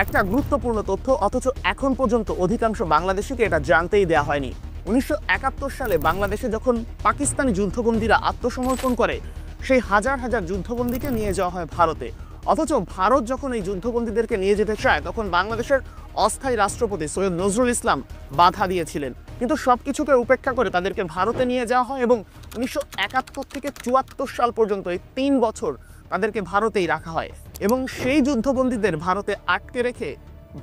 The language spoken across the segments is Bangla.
একটা গুরুত্বপূর্ণ তথ্য, অথচ এখন পর্যন্ত অধিকাংশ বাংলাদেশিকে এটা জানতেই দেওয়া হয়নি। 1971 সালে বাংলাদেশে যখন পাকিস্তানি যুদ্ধবন্দীরা আত্মসমর্পণ করে, সেই হাজার হাজার যুদ্ধবন্দীকে নিয়ে যাওয়া হয় ভারতে। অথচ ভারত যখন এই যুদ্ধবন্দীদেরকে নিয়ে যেতে চায়, তখন বাংলাদেশের অস্থায়ী রাষ্ট্রপতি সৈয়দ নজরুল ইসলাম বাধা দিয়েছিলেন। কিন্তু সবকিছুকে উপেক্ষা করে তাদেরকে ভারতে নিয়ে যাওয়া হয় এবং 1971 থেকে 74 সাল পর্যন্ত এই 3 বছর তাদেরকে ভারতেই রাখা হয়। এবং সেই যুদ্ধবন্দীদের ভারতে আটকে রেখে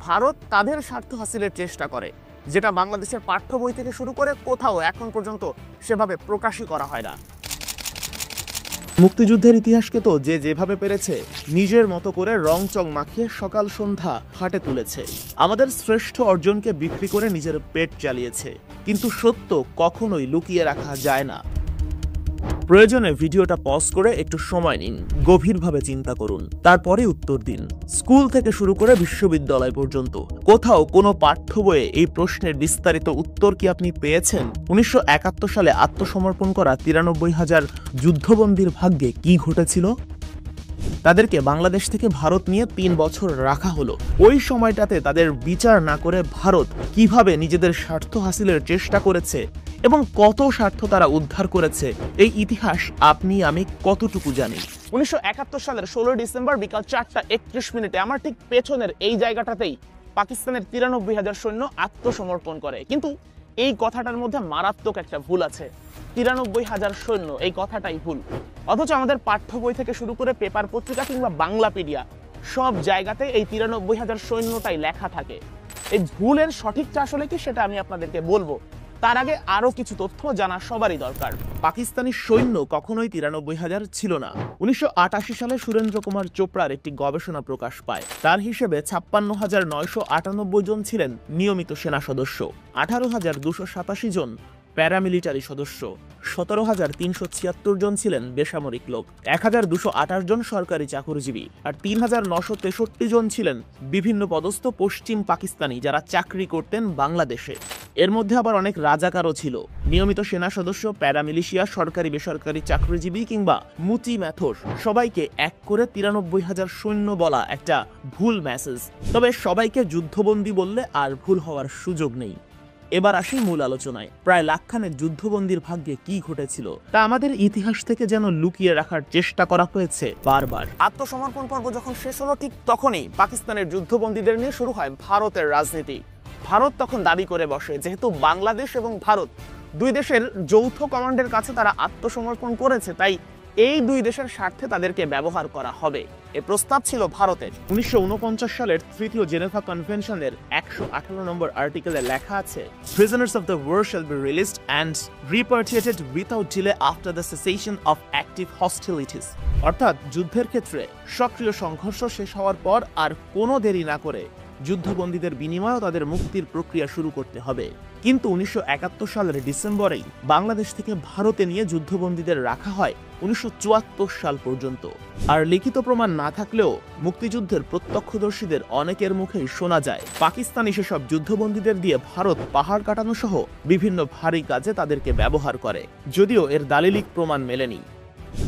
ভারত তাদের স্বার্থ হাসিলের চেষ্টা করে, যেটা বাংলাদেশের পাঠ্য বই থেকে শুরু করে কোথাও এখন পর্যন্ত সেভাবে প্রকাশই করা হয় না। মুক্তিযুদ্ধের ইতিহাসকে তো যে যেভাবে পেরেছে নিজের মতো করে রং চং মাখিয়ে সকাল সন্ধ্যা হাটে তুলেছে। আমাদের শ্রেষ্ঠ অর্জনকে বিক্রি করে নিজের পেট চালিয়েছে। কিন্তু সত্য কখনোই লুকিয়ে রাখা যায় না। প্রয়োজনে ভিডিওটা পজ করে একটু সময় নিন, গভীরভাবে চিন্তা করুন, তারপরে উত্তর দিন। স্কুল থেকে শুরু করে বিশ্ববিদ্যালয় পর্যন্ত কোথাও কোনো পাঠ্য বইয়ে এই প্রশ্নের বিস্তারিত উত্তর কি আপনি পেয়েছেন? 1971 সালে আত্মসমর্পণ করা 93,000 যুদ্ধবন্দীর ভাগ্যে কি ঘটেছিল? তাদেরকে বাংলাদেশ থেকে ভারত নিয়ে 3 বছর রাখা হলো। ওই সময়টাতে তাদের বিচার না করে ভারত কিভাবে নিজেদের স্বার্থ হাসিলের চেষ্টা করেছে এবং কত স্বার্থ তারা উদ্ধার করেছে, এই ইতিহাস আপনি আমি কতটুকু জানি? 1971 সালের 16 ডিসেম্বর বিকাল 4:31 আমার ঠিক পেছনের এই জায়গাটাতেই পাকিস্তানের 93,000 সৈন্য আত্মসমর্পণ করে। কিন্তু এই কথাটার মধ্যে মারাত্মক একটা ভুল আছে। 93,000 সৈন্য, এই কথাটাই ভুল। অথচ আমাদের পাঠ্য বই থেকে শুরু করে পেপার পত্রিকা কিংবা বাংলাপিডিয়া সব জায়গাতে এই 93,000 সৈন্যটাই লেখা থাকে। এই ভুলের সঠিকটা আসলে কি, সেটা আমি আপনাদেরকে বলবো। তার আগে আরো কিছু তথ্য জানা সবারই দরকার। পাকিস্তানি সৈন্য কখনোই 93,000 ছিল না। 1988 সালে সুরেন্দ্র কুমার চোপড়ার একটি গবেষণা প্রকাশ পায়। তার হিসেবে 56,998 জন ছিলেন নিয়মিত সেনা সদস্য, 18,287 জন প্যারামিলিটারি সদস্য, 17,376 জন ছিলেন বেসামরিক লোক, 1,228 জন সরকারি চাকরিজীবী, আর 3,963 জন ছিলেন বিভিন্ন পদস্থ পশ্চিম পাকিস্তানি যারা চাকরি করতেন বাংলাদেশে। এর মধ্যে আবার অনেক রাজাকারও ছিল। নিয়মিত সেনা সদস্য, প্যারামিলিশিয়া, সরকারি বেসরকারি চাকরিজীবী কিংবা মুচি ম্যাথর সবাইকে এক করে 93,000 সৈন্য বলা একটা ভুল মেসেজ। তবে সবাইকে যুদ্ধবন্দী বললে আর ভুল হওয়ার সুযোগ নেই। এবার আসি মূল আলোচনায়। প্রায় লাখখানেক যুদ্ধবন্দীর ভাগ্যে কি ঘটেছিল তা আমাদের ইতিহাস থেকে যেন লুকিয়ে রাখার চেষ্টা করা হয়েছে বারবার। আত্মসমর্পণ পর্ব যখন শেষ হলো, ঠিক তখনই পাকিস্তানের যুদ্ধবন্দীদের নিয়ে শুরু হয় ভারতের রাজনীতি। ভারত তখন দাবি করে বসে, যেহেতু বাংলাদেশ এবং ভারত দুই দেশের যৌথ কমান্ডের কাছে তারা আত্মসমর্পণ করেছে, তাই এই দুই দেশের স্বার্থে তাদেরকে ব্যবহার করা হবে। এ প্রস্তাব ছিল ভারতের। 1949 সালের তৃতীয় জেনেভা কনভেনশনের 118 নম্বর আর্টিকেলে লেখা আছে, prisoners of the war shall be released and repatriated without delay after the cessation of active hostilities. অর্থাৎ যুদ্ধের ক্ষেত্রে সক্রিয় সংঘর্ষ শেষ হওয়ার পর আর কোনো দেরি না করে যুদ্ধবন্দীদের বিনিময়েও তাদের মুক্তির প্রক্রিয়া শুরু করতে হবে। কিন্তু 1971 সালের ডিসেম্বরেই বাংলাদেশ থেকে ভারতে নিয়ে যুদ্ধবন্দীদের রাখা হয় 1974 সাল পর্যন্ত। আর লিখিত প্রমাণ না থাকলেও মুক্তিযুদ্ধের প্রত্যক্ষদর্শীদের অনেকের মুখেই শোনা যায় পাকিস্তানি সেসব যুদ্ধবন্দীদের দিয়ে ভারত পাহাড় কাটানো সহ বিভিন্ন ভারী কাজে তাদেরকে ব্যবহার করে, যদিও এর দালিলিক প্রমাণ মেলেনি।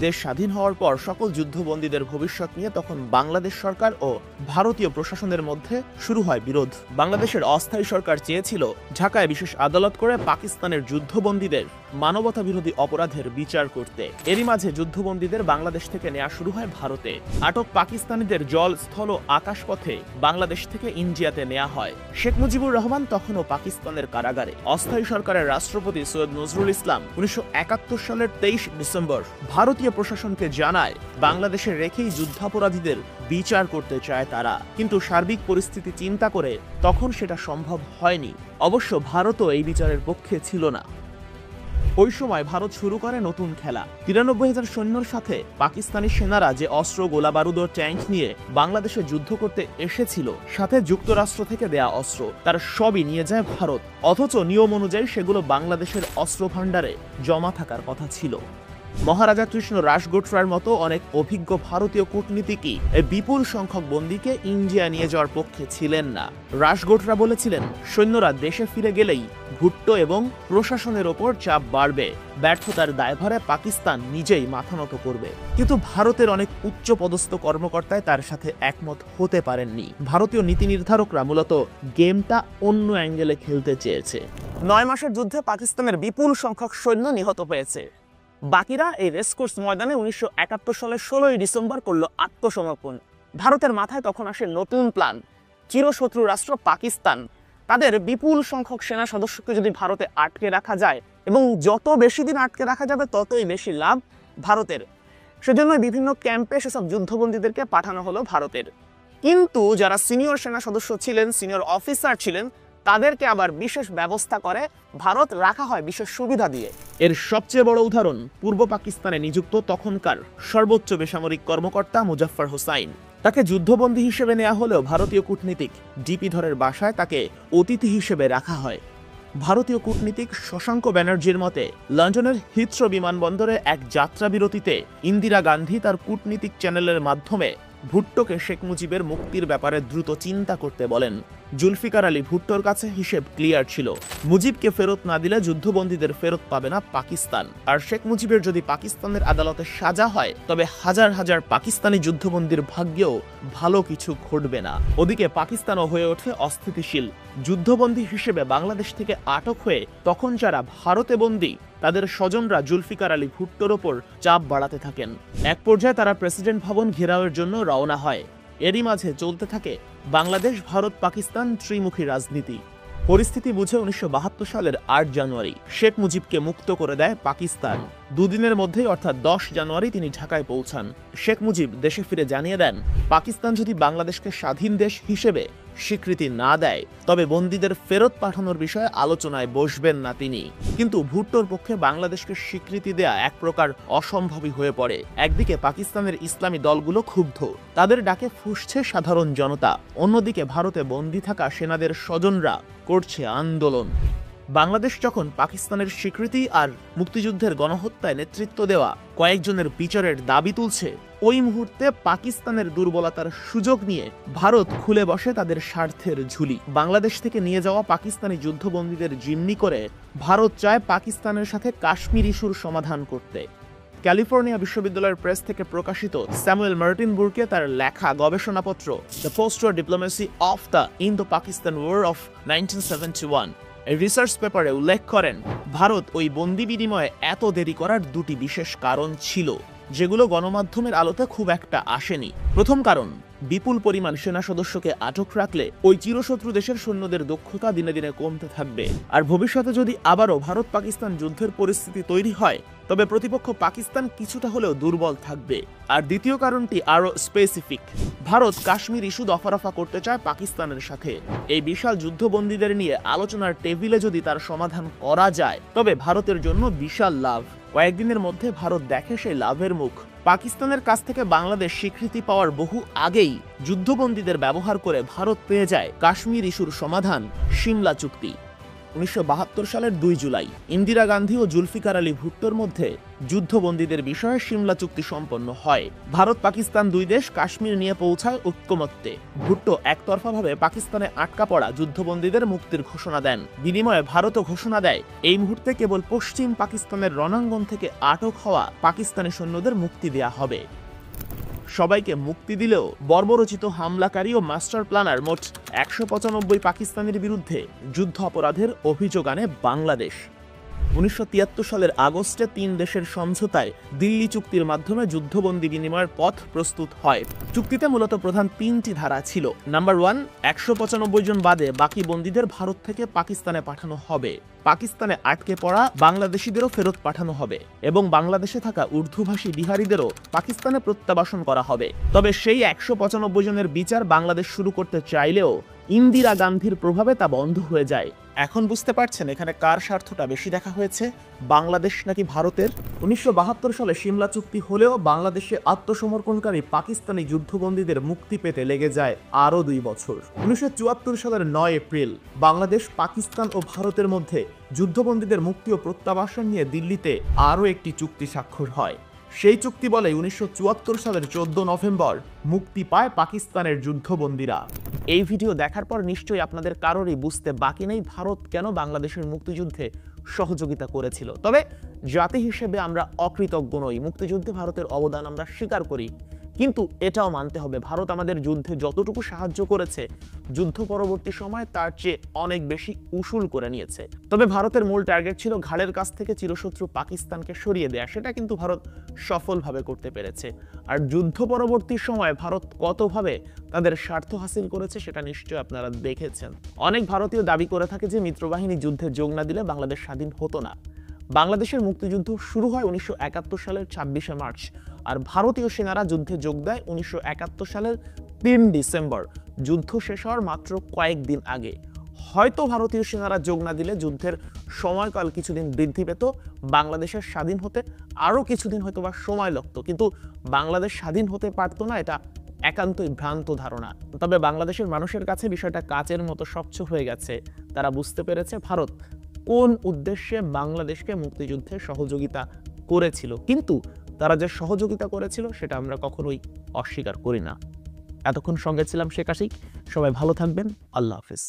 দেশ স্বাধীন হওয়ার পর সকল যুদ্ধবন্দীদের ভবিষ্যৎ নিয়ে তখন বাংলাদেশ সরকার ও ভারতীয় প্রশাসনের মধ্যে শুরু হয় বিরোধ। বাংলাদেশের অস্থায়ী সরকার চেয়েছিল ঢাকায় বিশেষ আদালত করে পাকিস্তানের যুদ্ধবন্দীদের মানবতা বিরোধী অপরাধের বিচার করতে। এরই মাঝে যুদ্ধবন্দীদের বাংলাদেশ থেকে নেওয়া শুরু হয় ভারতে। আটক পাকিস্তানিদের জল, স্থল ও আকাশপথে বাংলাদেশ থেকে ইন্ডিয়াতে নেওয়া হয়। শেখ মুজিবুর রহমান তখনও পাকিস্তানের কারাগারে। অস্থায়ী সরকারের রাষ্ট্রপতি সৈয়দ নজরুল ইসলাম 1971 সালের 23 ডিসেম্বর ভারতীয় প্রশাসনকে জানায় বাংলাদেশে রেখেই যুদ্ধাপরাধীদের বিচার করতে চায় তারা। কিন্তু সার্বিক পরিস্থিতি চিন্তা করে তখন সেটা সম্ভব হয়নি। অবশ্য ভারতও এই বিচারের পক্ষে ছিল না। ওই সময় ভারত শুরু করে নতুন খেলা। 93,000 সৈন্যর সাথে পাকিস্তানি সেনারা যে অস্ত্র, গোলাবারুদ ও ট্যাঙ্ক নিয়ে বাংলাদেশে যুদ্ধ করতে এসেছিল, সাথে যুক্তরাষ্ট্র থেকে দেয়া অস্ত্র, তার সবই নিয়ে যায় ভারত। অথচ নিয়ম অনুযায়ী সেগুলো বাংলাদেশের অস্ত্র ভাণ্ডারে জমা থাকার কথা ছিল। মহারাজা কৃষ্ণ রাসগোটরার মতো অনেক অভিজ্ঞ ভারতীয় কূটনীতিকই এই বিপুল সংখ্যক বন্দীকে ইন্ডিয়া নিয়ে যাওয়ার পক্ষে ছিলেন না। রাসগোটরা বলেছিলেন, সৈন্যরা দেশে ফিরে গেলেই ভুট্টো এবং প্রশাসনের ওপর চাপ বাড়বে, ব্যর্থতার দায়ভারে পাকিস্তান নিজেই মাথা নত করবে। কিন্তু ভারতের অনেক উচ্চ পদস্থ কর্মকর্তায় তার সাথে একমত হতে পারেননি। ভারতীয় নীতি নির্ধারকরা মূলত গেমটা অন্য অ্যাঙ্গেলে খেলতে চেয়েছে। 9 মাসের যুদ্ধে পাকিস্তানের বিপুল সংখ্যক সৈন্য নিহত হয়েছে। বাকিরা এই রেসকোর্স ময়দানে 1971 সালের 16 ডিসেম্বর করল আত্মসমর্পণ। ভারতের মাথায় তখন আসে নতুন প্ল্যান। চিরশত্রু রাষ্ট্র পাকিস্তান, তাদের বিপুল সংখ্যক সেনা সদস্যকে যদি ভারতে আটকে রাখা যায় এবং যত বেশি দিন আটকে রাখা যাবে ততই বেশি লাভ ভারতের। সেজন্য বিভিন্ন ক্যাম্পে সেসব যুদ্ধবন্দীদেরকে পাঠানো হলো ভারতের। কিন্তু যারা সিনিয়র সেনা সদস্য ছিলেন, সিনিয়র অফিসার ছিলেন, তাদেরকে আবার বিশেষ ব্যবস্থা করে ভারত রাখা হয় বিশেষ সুবিধা দিয়ে। এর সবচেয়ে বড় উদাহরণ পূর্ব পাকিস্তানে নিযুক্ত তখনকার সর্বোচ্চ বেসামরিক কর্মকর্তা মুজাফফর হোসাইন। তাকে যুদ্ধবন্দী হিসেবে নেওয়া হলেও ভারতীয় কূটনীতিক ডিপি ধরের বাসায় তাকে অতিথি হিসেবে রাখা হয়। ভারতীয় কূটনীতিক শশাঙ্ক ব্যানার্জির মতে, লন্ডনের হিথ্রো বিমানবন্দরে এক যাত্রা বিরতিতে ইন্দিরা গান্ধী তার কূটনীতিক চ্যানেলের মাধ্যমে ভুট্টোকে শেখ মুজিবের মুক্তির ব্যাপারে দ্রুত চিন্তা করতে বলেন। জুলফিকার আলী ভুট্টোর কাছে হিসেব ক্লিয়ার ছিল, মুজিবকে ফেরত না দিলে যুদ্ধবন্দীদের ফেরত পাবে না পাকিস্তান, আর শেখ মুজিবের যদি পাকিস্তানের আদালতে সাজা হয় তবে হাজার হাজার পাকিস্তানি যুদ্ধবন্দীর ভাগ্যেও ভালো কিছু ঘটবে না। ওদিকে পাকিস্তানও হয়ে ওঠে অস্থিতিশীল। যুদ্ধবন্দী হিসেবে বাংলাদেশ থেকে আটক হয়ে তখন যারা ভারতে বন্দী, তাদের স্বজনরা জুলফিকার আলী ভুট্টোর ওপর চাপ বাড়াতে থাকেন। এক পর্যায়ে তারা প্রেসিডেন্ট ভবন ঘেরাওয়ের জন্য রওনা হয়। এরই মাঝে চলতে থাকে বাংলাদেশ ভারত পাকিস্তান ত্রিমুখী রাজনীতি। পরিস্থিতি বুঝে 1972 সালের 8 জানুয়ারি শেখ মুজিবকে মুক্ত করে দেয় পাকিস্তান। দুদিনের মধ্যেই অর্থাৎ 10 জানুয়ারি তিনি ঢাকায় পৌঁছান। শেখ মুজিব দেশে ফিরে জানিয়ে দেন, পাকিস্তান যদি বাংলাদেশকে স্বাধীন দেশ হিসেবে স্বীকৃতি না দেয় তবে বন্দীদের ফেরত পাঠানোর বিষয়ে আলোচনায় বসবেন না তিনি। কিন্তু ভুট্টোর পক্ষে বাংলাদেশকে স্বীকৃতি দেয়া এক প্রকার অসম্ভবই হয়ে পড়ে। একদিকে পাকিস্তানের ইসলামী দলগুলো ক্ষুব্ধ, তাদের ডাকে ফুঁসছে সাধারণ জনতা। অন্যদিকে ভারতে বন্দী থাকা সেনাদের স্বজনরা করছে আন্দোলন। বাংলাদেশ যখন পাকিস্তানের স্বীকৃতি আর মুক্তিযুদ্ধের গণহত্যায় নেতৃত্ব দেওয়া কয়েকজনের বিচারের দাবি তুলছে, ওই মুহূর্তে পাকিস্তানের দুর্বলতার সুযোগ নিয়ে ভারত খুলে বসে তাদের স্বার্থের ঝুলি। বাংলাদেশ থেকে নিয়ে যাওয়া পাকিস্তানি যুদ্ধবন্দীদের জিম্মি করে ভারত চায় পাকিস্তানের সাথে কাশ্মীর ইস্যুর সমাধান করতে। ক্যালিফোর্নিয়া বিশ্ববিদ্যালয়ের প্রেস থেকে প্রকাশিত স্যামুয়েল মার্টিন বুরকে তার লেখা গবেষণাপত্র the post war diplomacy of the Indo Pakistan war of 1971 এই রিসার্চ পেপারে উল্লেখ করেন, ভারত ওই বন্দি বিনিময়ে এত দেরি করার দুটি বিশেষ কারণ ছিল, যেগুলো গণমাধ্যমের আলোতে খুব একটা আসেনি। প্রথম কারণ, বিপুল পরিমাণ সেনা সদস্যকে আটক রাখলে ওই চিরশত্রু দেশের সৈন্যদের দক্ষতা দিনে দিনে কমতে থাকবে, আর ভবিষ্যতে যদি আবারও ভারত পাকিস্তান যুদ্ধের পরিস্থিতি তৈরি হয় তবে প্রতিপক্ষ পাকিস্তান কিছুটা হলেও দুর্বল থাকবে। আর দ্বিতীয় কারণটি আরো স্পেসিফিক, ভারত কাশ্মীর ইস্যু দফারফা করতে চায় পাকিস্তানের সাথে। এই বিশাল যুদ্ধবন্দীদের নিয়ে আলোচনার টেবিলে যদি তার সমাধান করা যায় তবে ভারতের জন্য বিশাল লাভ। কয়েকদিনের মধ্যে ভারত দেখে সেই লাভের মুখ। পাকিস্তানের কাছ থেকে বাংলাদেশ স্বীকৃতি পাওয়ার বহু আগেই যুদ্ধবন্দীদের ব্যবহার করে ভারত পেয়ে যায় কাশ্মীর ইস্যুর সমাধান, সিমলা চুক্তি। 1972 সালের 2 জুলাই ইন্দিরা গান্ধী ও জুলফিকার আলী ভুট্টোর মধ্যে যুদ্ধবন্দীদের বিষয়ে সিমলা চুক্তি সম্পন্ন হয়। ভারত পাকিস্তান দুই দেশ কাশ্মীর নিয়ে পৌঁছায় ঐক্যমত্যে। ভুট্টো একতরফাভাবে পাকিস্তানে আটকা পড়া যুদ্ধবন্দীদের মুক্তির ঘোষণা দেন। বিনিময়ে ভারতও ঘোষণা দেয় এই মুহূর্তে কেবল পশ্চিম পাকিস্তানের রণাঙ্গন থেকে আটক হওয়া পাকিস্তানি সৈন্যদের মুক্তি দেয়া হবে। সবাইকে মুক্তি দিলেও বর্বরচিত হামলাকারী ও মাস্টার প্ল্যানার মোট 195 পাকিস্তানির বিরুদ্ধে যুদ্ধ অপরাধের অভিযোগ আনে বাংলাদেশ। 1973 সালের আগস্টে 3 দেশের সমঝোতায় দিল্লি চুক্তির মাধ্যমে যুদ্ধবন্দী বিনিময়ের পথ প্রস্তুত হয়। চুক্তিতে মূলত প্রধান 3টি ধারা ছিল। নাম্বার 1, 195 জন বাদে বাকি বন্দীদের ভারত থেকে পাকিস্তানে পাঠানো হবে। পাকিস্তানে আটকে পড়া বাংলাদেশিদেরও ফেরত পাঠানো হবে এবং বাংলাদেশে থাকা উর্দুভাষী বিহারিদেরও পাকিস্তানে প্রত্যাবাসন করা হবে। তবে সেই 195 জনের বিচার বাংলাদেশ শুরু করতে চাইলেও ইন্দিরা গান্ধীর প্রভাবে তা বন্ধ হয়ে যায়। এখন বুঝতে পারছেন এখানে কার স্বার্থটা বেশি দেখা হয়েছে, বাংলাদেশ নাকি ভারতের? 1972 সালে সিমলা চুক্তি হলেও বাংলাদেশে আত্মসমর্পণকারী পাকিস্তানি যুদ্ধবন্দীদের মুক্তি পেতে লেগে যায় আরও 2 বছর। 1974 সালের 9 এপ্রিল বাংলাদেশ, পাকিস্তান ও ভারতের মধ্যে যুদ্ধবন্দীদের মুক্তি ও প্রত্যাবাসন নিয়ে দিল্লিতে আরও একটি চুক্তি স্বাক্ষর হয়। সেই চুক্তি বলে 1974 সালের 14 নভেম্বর মুক্তি পায় পাকিস্তানের যুদ্ধবন্দীরা। এই ভিডিও দেখার পর নিশ্চয়ই আপনাদের কারোরই বুঝতে বাকি নেই ভারত কেন বাংলাদেশের মুক্তিযুদ্ধে সহযোগিতা করেছিল। তবে জাতি হিসেবে আমরা অকৃতজ্ঞ নই, মুক্তিযুদ্ধে ভারতের অবদান আমরা স্বীকার করি, কিন্তু এটাও মানতে হবে ভারত আমাদের যুদ্ধে যতটুকু সাহায্য করেছে যুদ্ধ পরবর্তী সময় তার চেয়ে অনেক বেশি উসুল করে নিয়েছে। তবে ভারতের মূল টার্গেট ছিল ঘাড়ের কাছ থেকে চিরশত্রু পাকিস্তানকে সরিয়ে দেয়া, সেটা কিন্তু ভারত সফলভাবে করতে পেরেছে। আর যুদ্ধ পরবর্তী সময় ভারত কতভাবে তাদের স্বার্থ হাসিল করেছে সেটা নিশ্চয়ই আপনারা দেখেছেন। অনেক ভারতীয় দাবি করে থাকে যে মিত্রবাহিনী যুদ্ধে যোগ না দিলে বাংলাদেশ স্বাধীন হতো না। বাংলাদেশের মুক্তিযুদ্ধ শুরু হয় 1971 সালের 26শে মার্চ, আর ভারতীয় সেনারা যুদ্ধে যোগ দেয় 1971 সালের 3 ডিসেম্বর, যুদ্ধ শেষ হওয়ার মাত্র কয়েকদিন আগে। হয়তো ভারতীয় সেনারা যোগ না দিলে যুদ্ধের সময়কাল কিছুদিন বৃদ্ধি পেত, বাংলাদেশের স্বাধীন হতে আরও কিছুদিন হয়তো বা সময় লাগতো, কিন্তু বাংলাদেশ স্বাধীন হতে পারতো না, এটা একান্তই ভ্রান্ত ধারণা। তবে বাংলাদেশের মানুষের কাছে বিষয়টা কাচের মতো স্বচ্ছ হয়ে গেছে। তারা বুঝতে পেরেছে ভারত কোন উদ্দেশ্যে বাংলাদেশকে মুক্তিযুদ্ধে সহযোগিতা করেছিল, কিন্তু তারা যে সহযোগিতা করেছিল সেটা আমরা কখনোই অস্বীকার করি না। এতক্ষণ সঙ্গে ছিলাম শেখ আশিক। সবাই ভালো থাকবেন। আল্লাহ হাফেজ।